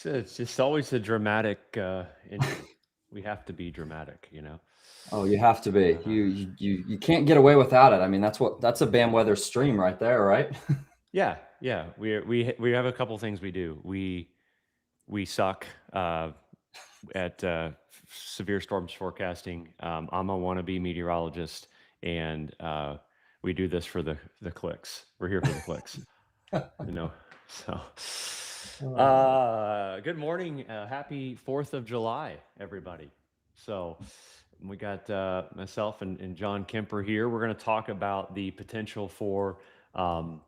It's just always a dramatic entry. We have to be dramatic, you know. Oh, you have to be. Uh, You can't get away without it. I mean, that's a bam weather stream right there, right? yeah, yeah. We have a couple things we do. We suck at severe storms forecasting. I'm a wannabe meteorologist, and we do this for the clicks. We're here for the clicks, you know. So, Oh, good morning. Happy 4th of July, everybody. So, we got myself and John Kemper here. We're going to talk about the potential for um,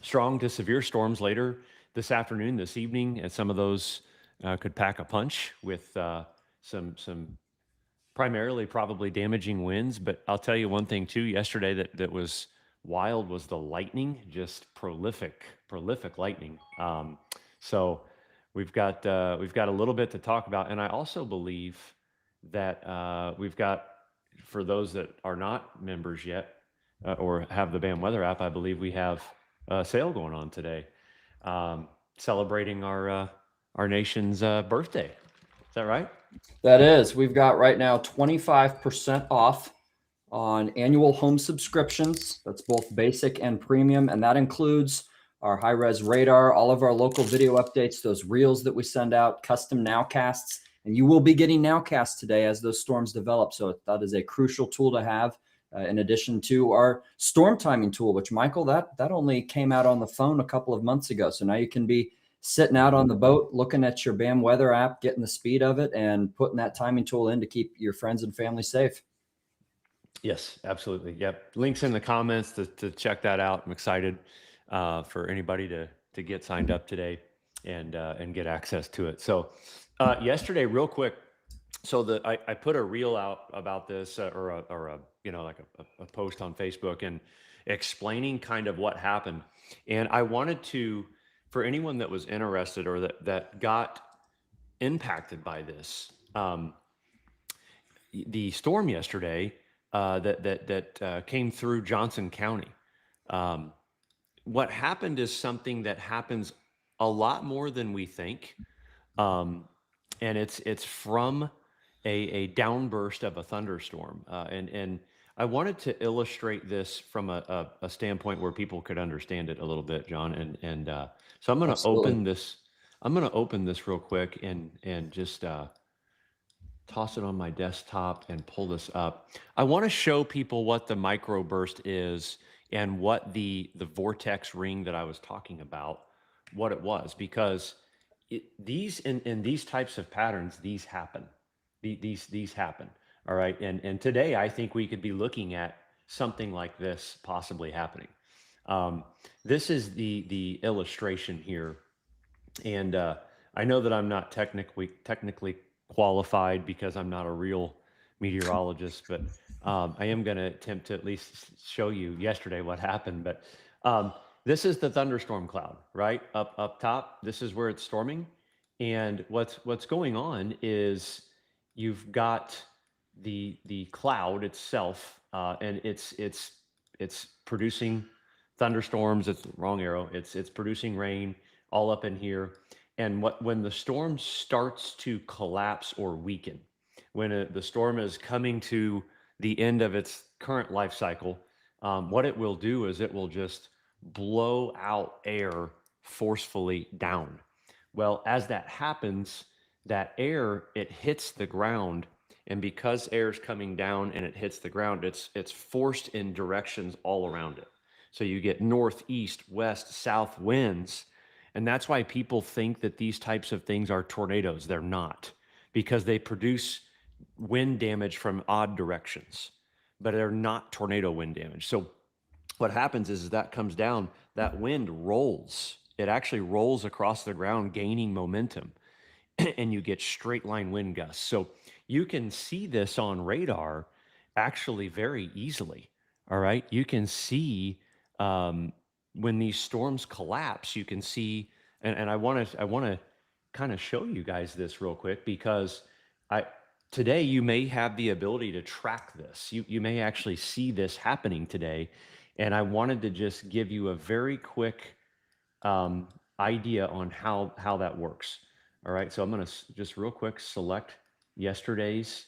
strong to severe storms later this afternoon, this evening, and some of those could pack a punch with some primarily probably damaging winds. But I'll tell you one thing too. Yesterday that was wild was the lightning, just prolific lightning. So we've got a little bit to talk about, and I also believe that we've got, for those that are not members yet or have the BAM Weather app, I believe we have a sale going on today, celebrating our nation's birthday. Is that right? that is. We've got right now 25% off on annual home subscriptions. That's both basic and premium, and that includes our high-res radar, all of our local video updates, those reels that we send out, custom nowcasts, and you will be getting nowcasts today as those storms develop. So that is a crucial tool to have, in addition to our storm timing tool, which, Michael, that only came out on the phone a couple of months ago. So now you can be sitting out on the boat, looking at your BAM weather app, getting the speed of it, and putting that timing tool in to keep your friends and family safe. Yes, absolutely. Yep. Links in the comments to check that out. I'm excited for anybody to get signed up today and get access to it. So yesterday, real quick, so I put a reel out about this or a you know, like a post on Facebook and explaining kind of what happened. And I wanted to, for anyone that was interested or that got impacted by this, the storm yesterday that came through Johnson County. Um, what happened is something that happens a lot more than we think, um, and it's from a downburst of a thunderstorm. And I wanted to illustrate this from a standpoint where people could understand it a little bit, John. And so I'm going to Absolutely. open this. I'm going to open this real quick and just toss it on my desktop and pull this up. I want to show people what the microburst is and what the vortex ring that I was talking about, what it was, because these in these types of patterns, these happen. These happen. All right. And today I think we could be looking at something like this possibly happening. Um, this is the illustration here, and I know that I'm not technically qualified because I'm not a real meteorologist, but I am going to attempt to at least show you yesterday what happened. But this is the thunderstorm cloud, right up top. This is where it's storming, and what's going on is you've got the cloud itself, and it's producing thunderstorms. It's wrong arrow. It's producing rain all up in here. And when the storm starts to collapse or weaken, when the storm is coming to the end of its current life cycle, what it will do is it will just blow out air forcefully down. Well, as that happens, that air, it hits the ground, and because air is coming down and it hits the ground, it's forced in directions all around it. So you get north, east, west, south winds, and that's why people think that these types of things are tornadoes. They're not, because they produce wind damage from odd directions, but they're not tornado wind damage. So what happens is that comes down, that wind rolls. It actually rolls across the ground, gaining momentum, and you get straight line wind gusts. So you can see this on radar actually very easily. All right. You can see um, when these storms collapse, you can see, and I want to kind of show you guys this real quick because I today you may have the ability to track this. You may actually see this happening today, and I wanted to just give you a very quick idea on how that works. All right, so I'm going to just real quick select yesterday's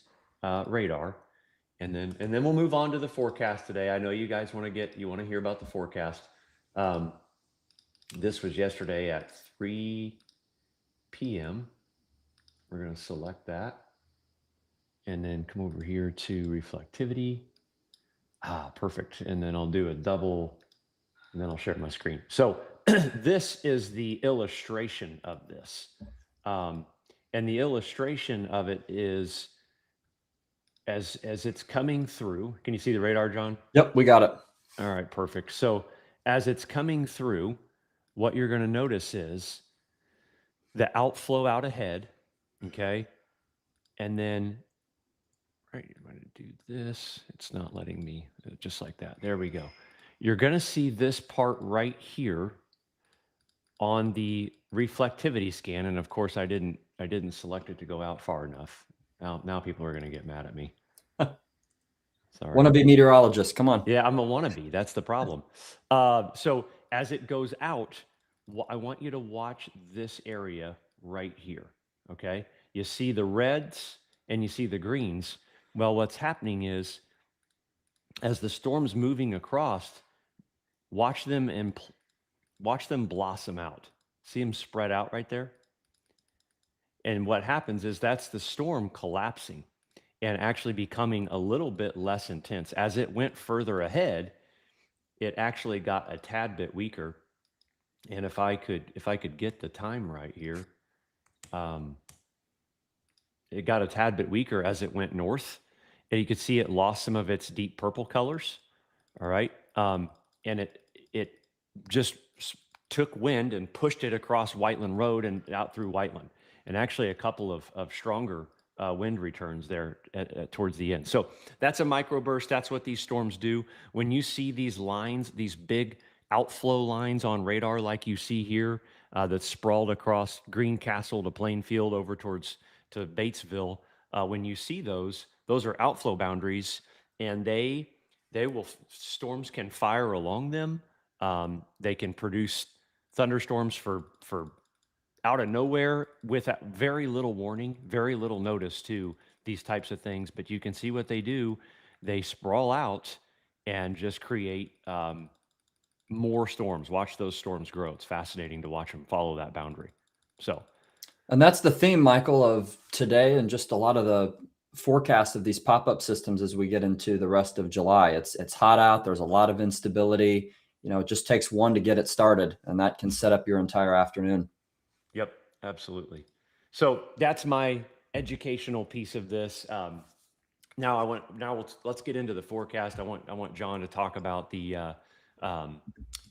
radar, and then we'll move on to the forecast today. I know you guys want to hear about the forecast. This was yesterday at 3 p.m. We're going to select that, and then come over here to reflectivity. Perfect. And then I'll do a double, and then I'll share my screen. So this is the illustration of this. And the illustration of it is as it's coming through. Can you see the radar, John? Yep, we got it. All right, perfect. So as it's coming through, what you're going to notice is the outflow out ahead, okay? And then, right, I'm going to do this. It's not letting me, just like that. There we go. You're going to see this part right here on the reflectivity scan. And of course, I didn't select it to go out far enough. Now people are going to get mad at me. Sorry. Wannabe meteorologist, come on. Yeah, I'm a wannabe. That's the problem. So as it goes out, I want you to watch this area right here. Okay. You see the reds and you see the greens. Well, what's happening is as the storm's moving across, watch them blossom out. See them spread out right there? And what happens is that's the storm collapsing and actually becoming a little bit less intense. As it went further ahead, it actually got a tad bit weaker. And if I could get the time right here, it got a tad bit weaker as it went north. And you could see it lost some of its deep purple colors. All right. And it just took wind and pushed it across Whiteland Road and out through Whiteland. And actually a couple of stronger wind returns there towards the end. So that's a microburst. That's what these storms do. When you see these lines, these big outflow lines on radar like you see here, that's sprawled across Greencastle to Plainfield over to Batesville, when you see those are outflow boundaries, and storms can fire along them. They can produce thunderstorms for out of nowhere with very little warning, very little notice to these types of things. But you can see what they do. They sprawl out and just create more storms. Watch those storms grow. It's fascinating to watch them follow that boundary. And that's the theme, Michael, of today and just a lot of the forecast of these pop-up systems as we get into the rest of July. It's hot out. There's a lot of instability. It just takes one to get it started, and that can set up your entire afternoon. Yep, absolutely. So that's my educational piece of this. Let's get into the forecast. I want John to talk about the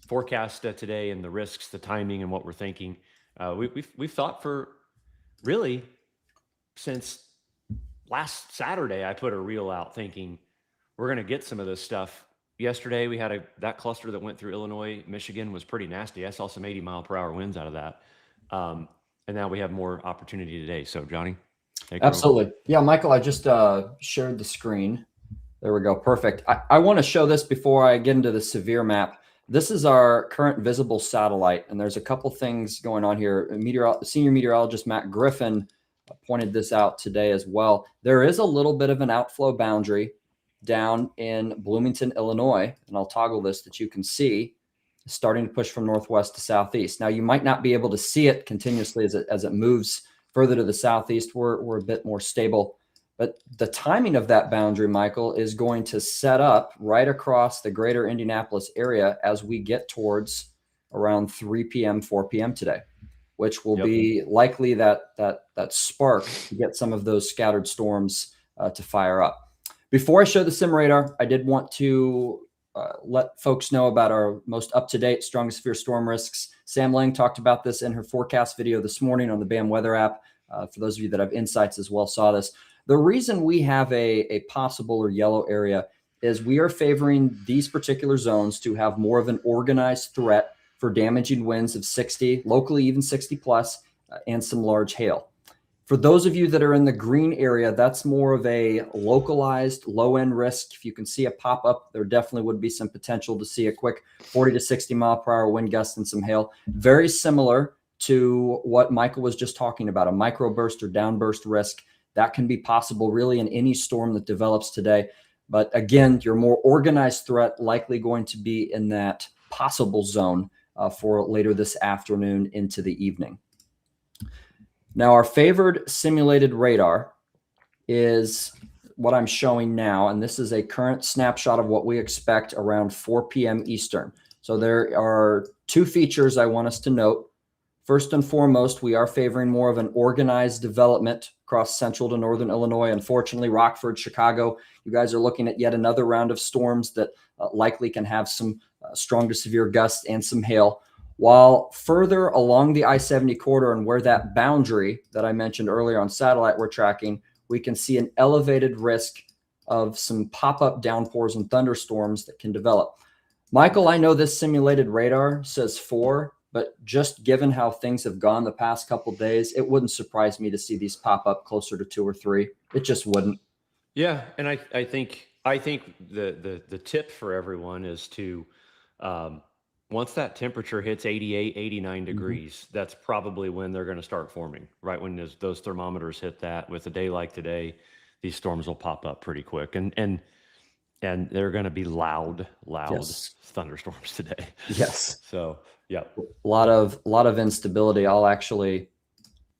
forecast today and the risks, the timing, and what we're thinking. We've thought for really since last Saturday. I put a reel out thinking we're going to get some of this stuff. Yesterday we had that cluster that went through Illinois, Michigan was pretty nasty. I saw some 80-mile-per-hour winds out of that. And now we have more opportunity today. So Johnny, absolutely. Yeah, Michael, I just shared the screen. There we go. Perfect. I want to show this before I get into the severe map. This is our current visible satellite, and there's a couple things going on here. Senior meteorologist Matt Griffin pointed this out today as well. There is a little bit of an outflow boundary down in Bloomington, Illinois, and I'll toggle this that you can see starting to push from northwest to southeast. Now, you might not be able to see it continuously as it moves further to the southeast. We're a bit more stable, but the timing of that boundary, Michael, is going to set up right across the greater Indianapolis area as we get towards around 3 p.m., 4 p.m. today, which will be likely that spark to get some of those scattered storms to fire up. Before I show the sim radar, I did want to let folks know about our most up-to-date strongest severe storm risks. Sam Lang talked about this in her forecast video this morning on the BAM weather app. For those of you that have insights as well, saw this. The reason we have a possible or yellow area is we are favoring these particular zones to have more of an organized threat for damaging winds of 60, locally even 60 plus, and some large hail. For those of you that are in the green area, that's more of a localized low-end risk. If you can see a pop-up, there definitely would be some potential to see a quick 40 to 60 mile per hour wind gust and some hail. Very similar to what Michael was just talking about, a microburst or downburst risk. That can be possible really in any storm that develops today. But again, your more organized threat likely going to be in that possible zone for later this afternoon into the evening. Now, our favored simulated radar is what I'm showing now, and this is a current snapshot of what we expect around 4 p.m. Eastern. So there are two features I want us to note. First and foremost, we are favoring more of an organized development across central to northern Illinois. Unfortunately, Rockford, Chicago, you guys are looking at yet another round of storms that likely can have some strong to severe gusts and some hail. While further along the I-70 corridor and where that boundary that I mentioned earlier on satellite we're tracking, we can see an elevated risk of some pop-up downpours and thunderstorms that can develop. Michael, I know this simulated radar says 4, but just given how things have gone the past couple of days, it wouldn't surprise me to see these pop up closer to 2 or 3. It just wouldn't. Yeah, and I think the tip for everyone is to once that temperature hits 88, 89 degrees, that's probably when they're going to start forming. Right when those thermometers hit that, with a day like today, these storms will pop up pretty quick, and they're going to be loud Yes. thunderstorms today. Yes. So yeah, a lot of instability. I'll actually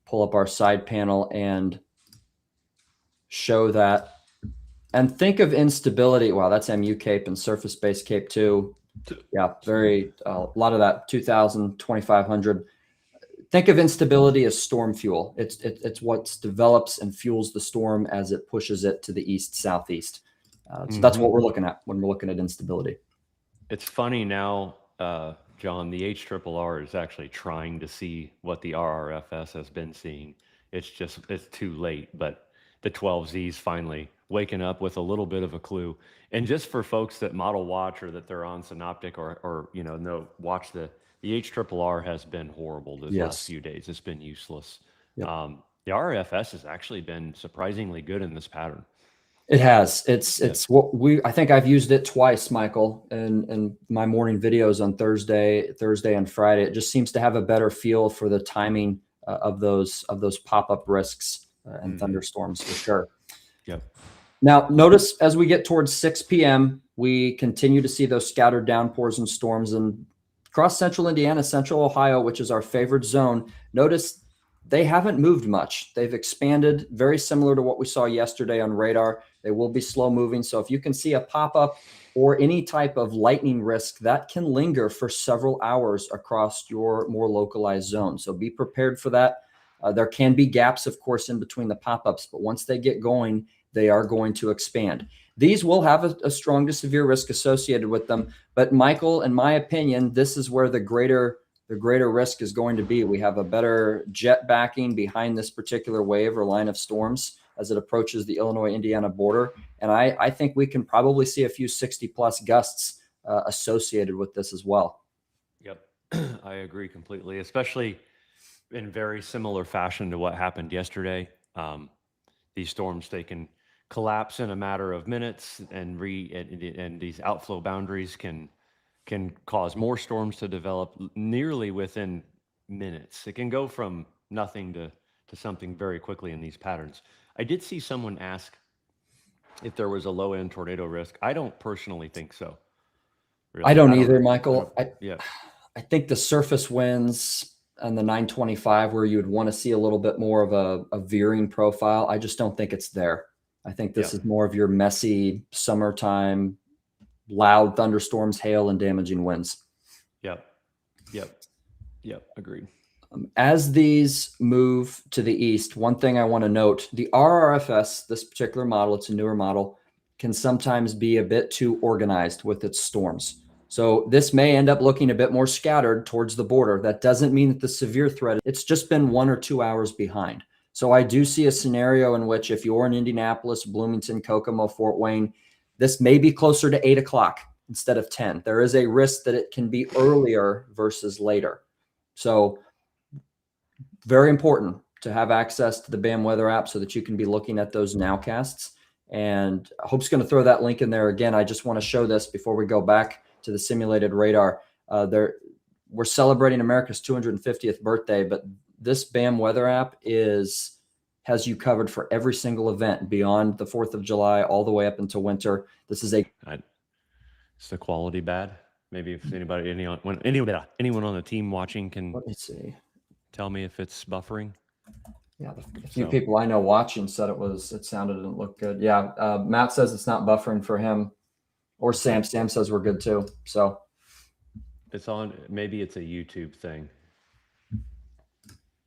pull up our side panel and show that. And think of instability. Wow, that's MU Cape and surface-based Cape too. Yeah, very a lot of that 2,000, 2,500. Think of instability as storm fuel. It's what develops and fuels the storm as it pushes it to the east southeast. So that's what we're looking at when we're looking at instability. It's funny now, John. The HRRR is actually trying to see what the RRFS has been seeing. It's too late, but the 12Z's finally waking up with a little bit of a clue. And just for folks that model watch or that they're on Synoptic or watch the HRRR has been horrible this last few days. It's been useless. Yep. The RRFS has actually been surprisingly good in this pattern. It has. It's what I think I've used it twice, Michael, in my morning videos on Thursday and Friday. It just seems to have a better feel for the timing of those pop-up risks and thunderstorms for sure. Yep. Now, notice as we get towards 6 p.m., we continue to see those scattered downpours and storms. And across central Indiana, central Ohio, which is our favorite zone, notice they haven't moved much. They've expanded, very similar to what we saw yesterday on radar. They will be slow moving. So if you can see a pop-up or any type of lightning risk, that can linger for several hours across your more localized zone. So be prepared for that. There can be gaps, of course, in between the pop-ups, but once they get going, they are going to expand. These will have a strong to severe risk associated with them. But Michael, in my opinion, this is where the greater risk is going to be. We have a better jet backing behind this particular wave or line of storms as it approaches the Illinois-Indiana border. And I think we can probably see a few 60-plus gusts associated with this as well. Yep, I agree completely, especially in very similar fashion to what happened yesterday. These storms, they can collapse in a matter of minutes, and these outflow boundaries can cause more storms to develop nearly within minutes. It can go from nothing to something very quickly in these patterns. I did see someone ask if there was a low-end tornado risk. I don't personally think so. Really. I don't either, Michael. I think the surface winds and the 925, where you would want to see a little bit more of a veering profile, I just don't think it's there. I think this is more of your messy summertime, loud thunderstorms, hail, and damaging winds. Yep. Agreed. As these move to the east, one thing I want to note, the RRFS, this particular model, it's a newer model, can sometimes be a bit too organized with its storms. So this may end up looking a bit more scattered towards the border. That doesn't mean that the severe threat, it's just been 1 or 2 hours behind. So I do see a scenario in which if you're in Indianapolis, Bloomington, Kokomo, Fort Wayne, this may be closer to 8 o'clock instead of 10. There is a risk that it can be earlier versus later. So very important to have access to the BAM weather app so that you can be looking at those nowcasts. And Hope's going to throw that link in there again. I just want to show this before we go back to the simulated radar. we're celebrating America's 250th birthday, but this BAM weather app has you covered for every single event beyond the 4th of July, all the way up into winter. This is is the quality bad? Maybe if anyone on the team watching can let me see. tell me if it's buffering. Yeah, a few people I know watching said it sounded didn't look good. Yeah, Matt says it's not buffering for him, or Sam. Sam says we're good too. So it's on. Maybe it's a YouTube thing.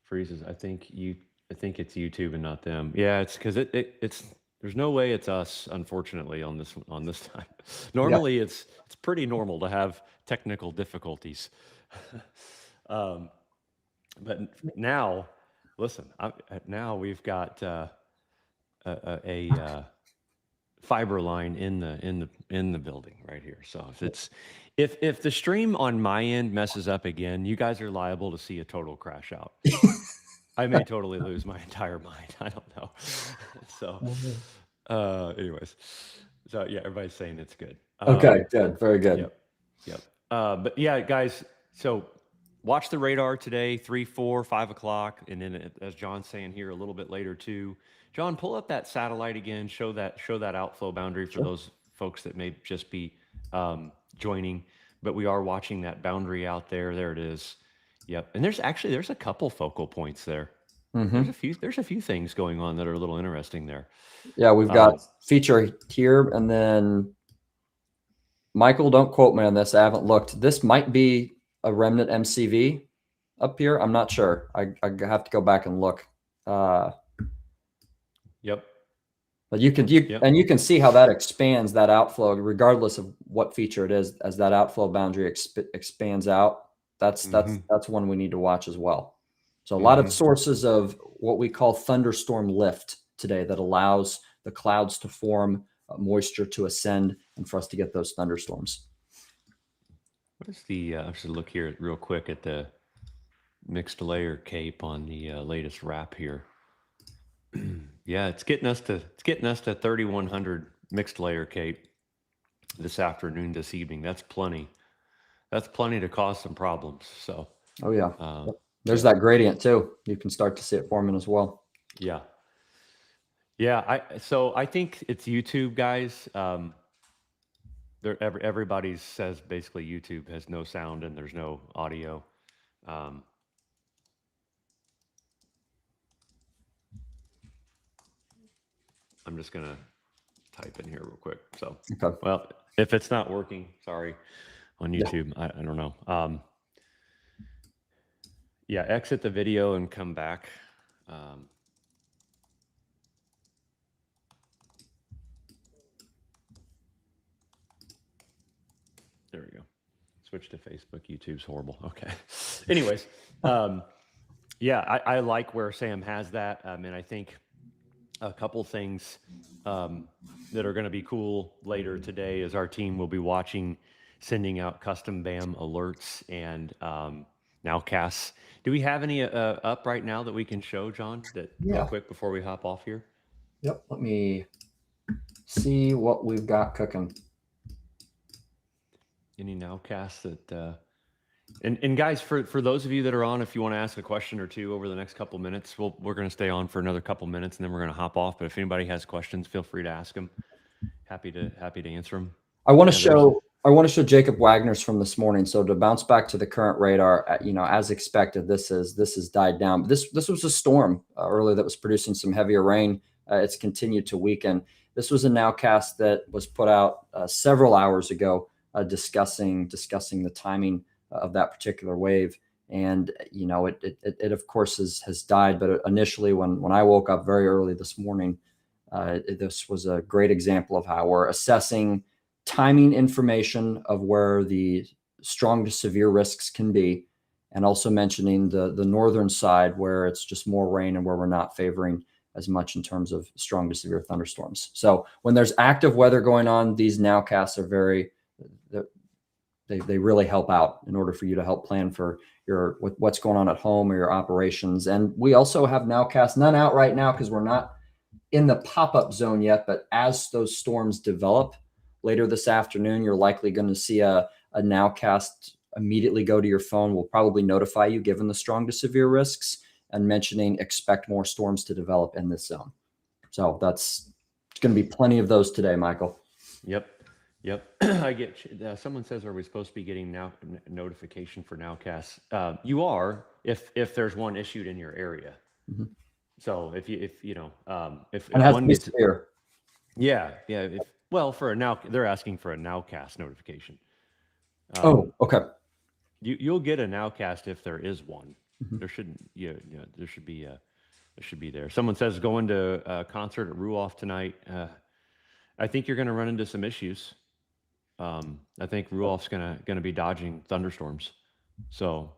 Freezes. I think it's YouTube and not them. Yeah, it's because it's. There's no way it's us, unfortunately, on this time. Normally, it's pretty normal to have technical difficulties. But now, listen. Now we've got a fiber line in the building right here. So if the stream on my end messes up again, you guys are liable to see a total crash out. I may totally lose my entire mind. I don't know. So, anyways, so yeah, everybody's saying it's good. Okay, good, very good. Yep. But yeah, guys. So watch the radar today, 3, 4, 5 o'clock, and then as John's saying here a little bit later too. John, pull up that satellite again. Show that outflow boundary for those folks that may just be joining. But we are watching that boundary out there. There it is. Yep. And there's a couple focal points there. Mm-hmm. There's a few things going on that are a little interesting there. Yeah, we've got feature here, and then Michael, don't quote me on this. I haven't looked. This might be a remnant MCV up here. I'm not sure. I have to go back and look. Yep. But you can see how that expands that outflow, regardless of what feature it is, as that outflow boundary expands out. That's one we need to watch as well. So a lot of sources of what we call thunderstorm lift today that allows the clouds to form, moisture to ascend, and for us to get those thunderstorms. What is the? I should look here real quick at the mixed layer cape on the latest wrap here. Yeah, it's getting us to 3,100 mixed layer cape this afternoon, this evening. That's plenty. That's plenty to cause some problems. So. Oh yeah. There's that gradient too. You can start to see it forming as well. Yeah. Yeah. I think it's YouTube, guys. Everybody says basically YouTube has no sound and there's no audio. I'm just gonna type in here real quick. So, okay. Well, if it's not working, sorry, on YouTube, yeah. I don't know. Yeah, exit the video and come back. There we go. Switch to Facebook. YouTube's horrible. Okay. Anyways, yeah, I like where Sam has that. And I think a couple things that are going to be cool later today is our team will be watching, sending out custom BAM alerts and nowcasts. Do we have any up right now that we can show, John, real quick before we hop off here? Yep. Let me see what we've got cooking. Any nowcasts that and guys, for those of you that are on, if you want to ask a question or two over the next couple minutes, we're going to stay on for another couple minutes and then we're going to hop off. But if anybody has questions, feel free to ask them. Happy to answer them. I want to show Jacob Wagner's from this morning. So to bounce back to the current radar, as expected, this has died down. But this was a storm earlier that was producing some heavier rain. It's continued to weaken. This was a nowcast that was put out several hours ago, discussing the timing of that particular wave. And, it of course has died. But initially when I woke up very early this morning, this was a great example of how we're assessing timing information of where the strong to severe risks can be. And also mentioning the northern side where it's just more rain and where we're not favoring as much in terms of strong to severe thunderstorms. So when there's active weather going on, these nowcasts are they really help out in order for you to help plan for what's going on at home or your operations. And we also have nowcasts, none out right now because we're not in the pop-up zone yet, but as those storms develop later this afternoon, you're likely going to see a nowcast immediately go to your phone will probably notify you given the strong to severe risks and mentioning expect more storms to develop in this zone. So that's going to be plenty of those today, Michael. Yep. I get, someone says, are we supposed to be getting notification for nowcasts? You are, if there's one issued in your area. Mhm. So if And it has one to be gets, severe. yeah. For a now, they're asking for a nowcast notification. Oh, okay. You'll get a nowcast if there is one. Mhm. There shouldn't, there should be there. Someone says going to a concert at Ruoff tonight. I think you're going to run into some issues. I think Ruoff's gonna be dodging thunderstorms. So,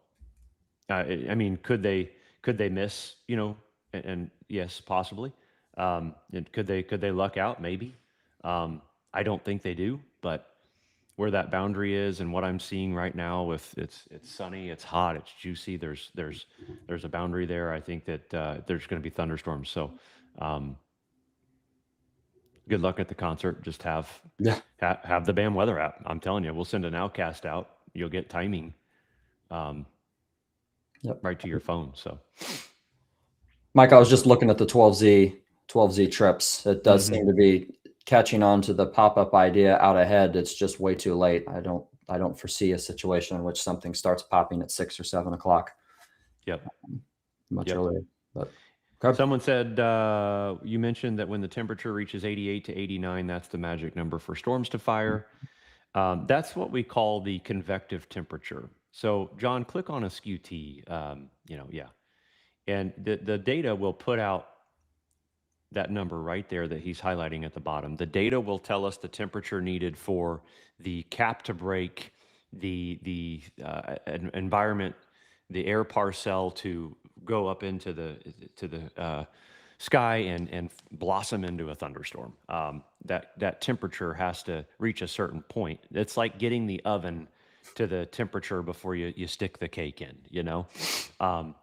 I mean, could they miss? And yes, possibly. And could they luck out? Maybe. I don't think they do, but where that boundary is and what I'm seeing right now, with it's sunny, it's hot, it's juicy. There's a boundary there. I think that there's going to be thunderstorms. So, good luck at the concert. Just have Yeah. the BAM weather app. I'm telling you, we'll send an outcast out. You'll get timing Yep. right to your phone. So, Mike, I was just looking at the 12Z trips. It does Mhm. seem to be catching on to the pop-up idea out ahead. It's just way too late. I don't foresee a situation in which something starts popping at 6 or 7 o'clock. Yep. Much Yep. earlier. But okay. Someone said, you mentioned that when the temperature reaches 88 to 89, that's the magic number for storms to fire. That's what we call the convective temperature. So, John, click on a SKU-T, yeah. And the data will put out that number right there that he's highlighting at the bottom. The data will tell us the temperature needed for the cap to break, the environment, the air parcel to go up into the sky and blossom into a thunderstorm. That temperature has to reach a certain point. It's like getting the oven to the temperature before you stick the cake in.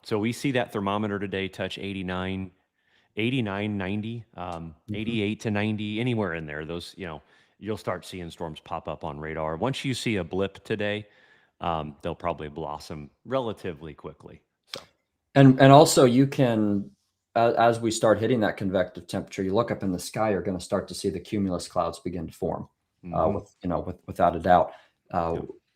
So we see that thermometer today touch 89, 90, 88 to 90, anywhere in there. Those, you'll start seeing storms pop up on radar. Once you see a blip today, they'll probably blossom relatively quickly. So, And also you can, as we start hitting that convective temperature, you look up in the sky, you're going to start to see the cumulus clouds begin to form, without a doubt.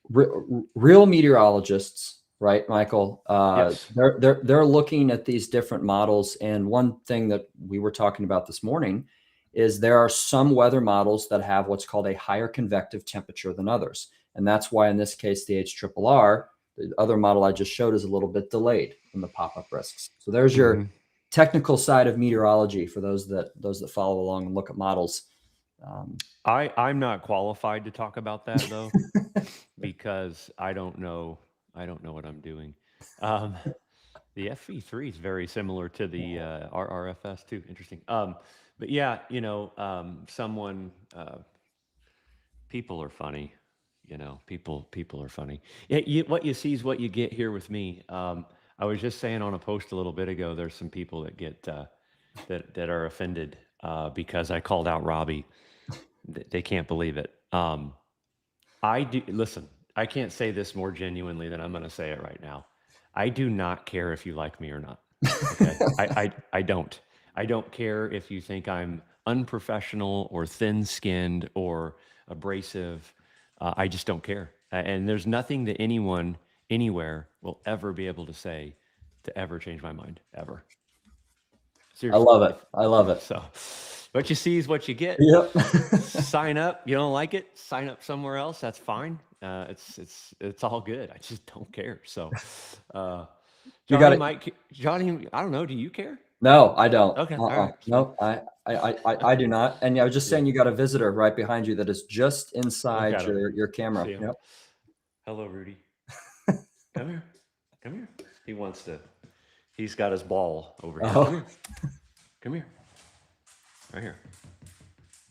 Real meteorologists, right, Michael? yes. They're looking at these different models, and one thing that we were talking about this morning is there are some weather models that have what's called a higher convective temperature than others, and that's why in this case the HRRR, the other model I just showed, is a little bit delayed from the pop-up risks. So there's your technical side of meteorology for those that follow along and look at models. I'm not qualified to talk about that though, because I don't know what I'm doing. The FV3 is very similar to the RRFS too. Interesting. But yeah, someone, people are funny. People are funny. Yeah, what you see is what you get here with me. I was just saying on a post a little bit ago, there's some people that get that are offended because I called out Robbie. They can't believe it. I do listen. I can't say this more genuinely than I'm going to say it right now. I do not care if you like me or not. Okay, I don't. I don't care if you think I'm unprofessional or thin-skinned or abrasive. I just don't care. And there's nothing that anyone anywhere will ever be able to say to ever change my mind, ever. I Seriously. love it. I love it. So, what you see is what you get. Yep. Sign up. You don't like it? Sign up somewhere else. That's fine. It's all good. I just don't care. So, You Johnny got it. might. Johnny, I don't know. Do you care? No, I don't. Okay. All right. No, I do not. And I was just saying, you got a visitor right behind you that is just Look inside at him. your camera. See him. Yep. Hello, Rudy. Come here. Come here. He wants to. He's got his ball over here. Oh. Come here. Come here. Right here.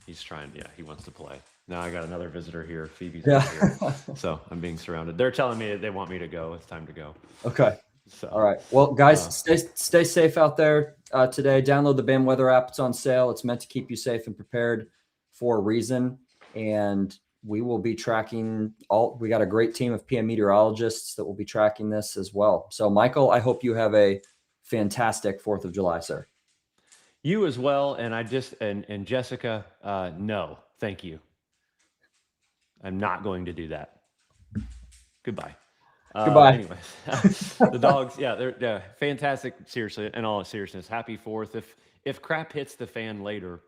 He's trying. Yeah, he wants to play. Now I got another visitor here. Phoebe's Yeah. here. So I'm being surrounded. They're telling me that they want me to go. It's time to go. Okay. So All right. Well, guys, stay safe out there today. Download the BAM weather app. It's on sale. It's meant to keep you safe and prepared for a reason. And we will be tracking we got a great team of PM meteorologists that will be tracking this as well. So Michael, I hope you have a fantastic 4th of July, sir. You as well. And and Jessica, no, thank you. I'm not going to do that. Goodbye. Goodbye. Anyways, the dogs, yeah, they're fantastic. Seriously, in all seriousness, happy 4th. If crap hits the fan later,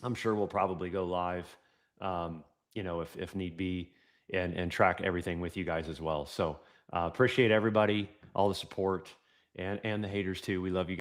I'm sure we'll probably go live, if need be, and track everything with you guys as well. So appreciate everybody, all the support, and the haters too. We love you guys.